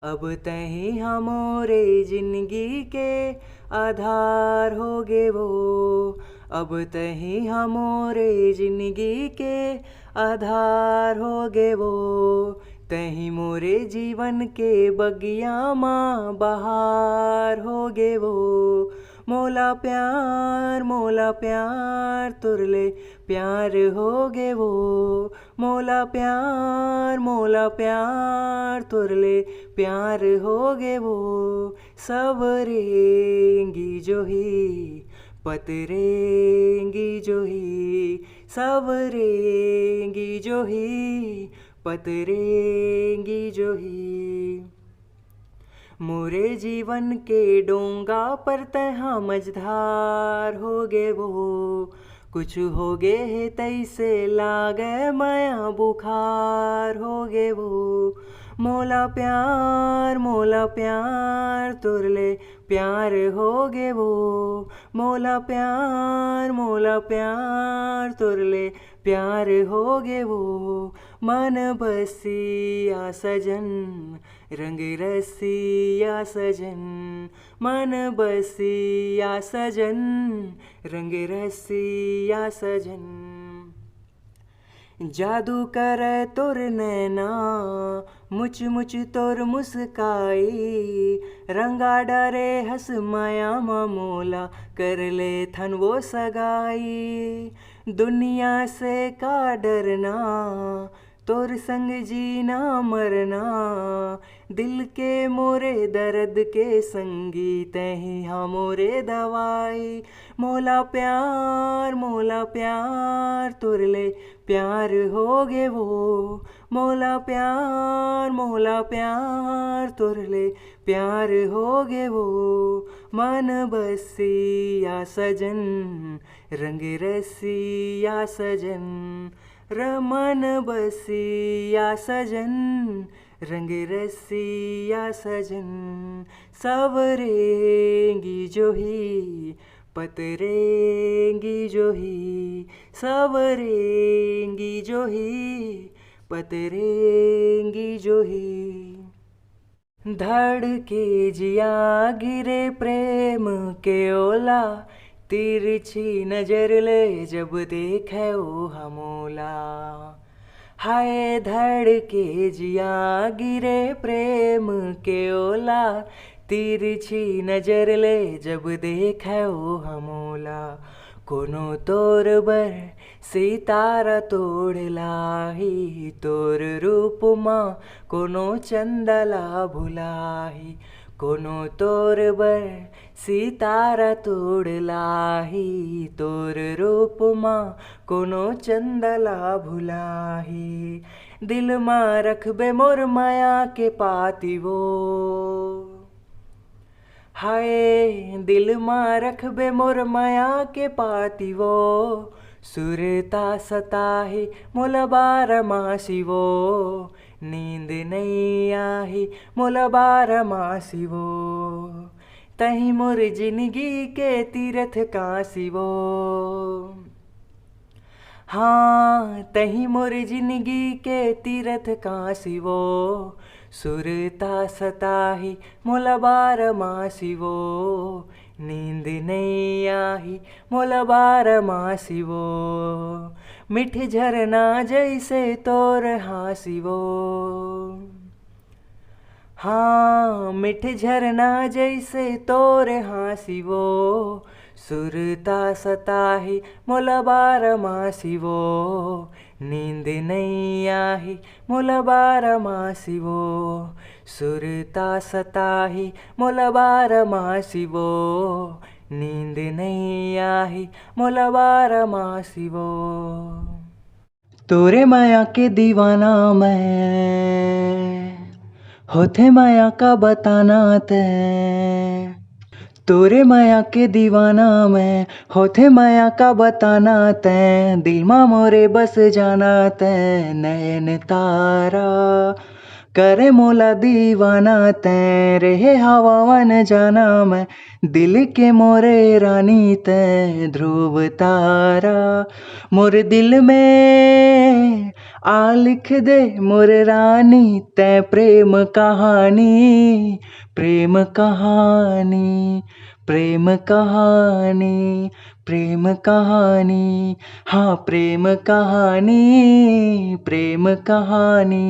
अब तही हमोरे जिंदगी के आधार होगे वो। अब तही हमोरे जिंदगी के आधार होगे वो। तही मोरे जीवन के बगिया माँ बहार होगे वो। मोला प्यार तुरले प्यार होगे वो। मोला प्यार तुरले प्यार होगे वो। सबरेंगी जो ही पतरेंगी जो ही। सबरेंगी जो ही पतरेंगी जो ही। मोरे जीवन के डोंगा पर तहाँ मझधार होगे वो। कुछ होगे है तैसे लागे माया बुखार होगे वो। मोला प्यार तुरले प्यार होगे वो। मोला प्यार तुरले प्यार होगे वो। मन बसिया सजन रंग रसिया सजन। मन बसिया सजन रंग रसिया सजन। जादू करे तोर नैना मुच मुच तोर मुस्काई। रंगा डरे हंस माया मोला कर ले थन वो सगाई। दुनिया से का डरना तोर संग जीना मरना। दिल के मोरे दर्द के संगीत ही हाँ मोरे दवाई। मोला प्यार तुरले प्यार होगे वो। मोला प्यार तुरले प्यार होगे वो। मन बसिया सजन रंग रसिया सजन। रमन बसिया सजन रंग रसिया सजन। सबरेंगी जो ही पतरेंगी जो ही। सबरेंगी जो ही पतरेंगी जो ही। धड़के जिया गिरे प्रेम के ओला। तिरछी नजर ले जब देखे ओ हमोला। हाय धड़के जिया गिरे प्रेम के ओला। तिरछी नजर ले जब देखे ओ हमोला। कोनो तोर बर सितारा तोड़ लाही। तोर रूप माँ कोनो चंदला भुलाही। कोनो तोर बर सितारा तोड़ लाही। तोर रूप माँ कोनो चंदला भुलाही। दिल माँ रखबे मोर माया के पाती वो। हाय दिल माँ रखबे मोर माया के पाती वो। सुरता सताही मोला बारमासी वो। नींद नहीं आही मोला बारमासी वो। तही मोर जिंदगी के तीरथ काशी वो। हाँ तही मोर जिंदगी के तीरथ काशी वो। सुरता सताही मोला बारमासी वो। नींद नहीं आही मोला बारमासी वो। मिठ झरना जैसे तोर हासी वो। हाँ मिठ झरना जैसे तोर हासी वो। सुरता सताही मोला बारमासी वो। नींद नहीं आही मोला बारमासी वो। सुरता सताही मोला बारमासी वो। नींद नहीं आही मोला बारमासी वो। तोरे माया के दीवाना मैं होथे माया का बताना तै। तोरे माया के दीवाना मैं होथे माया का बताना तैं। दिल मा मोरे बस जाना तैं। नयन तारा करे मोला दीवाना तैं रहे हवावन जाना मैं दिल के मोरे रानी तैं ध्रुव तारा मोर दिल में आ लिख दे मोर रानी तैं प्रेम कहानी प्रेम कहानी प्रेम कहानी प्रेम कहानी हाँ प्रेम कहानी प्रेम कहानी।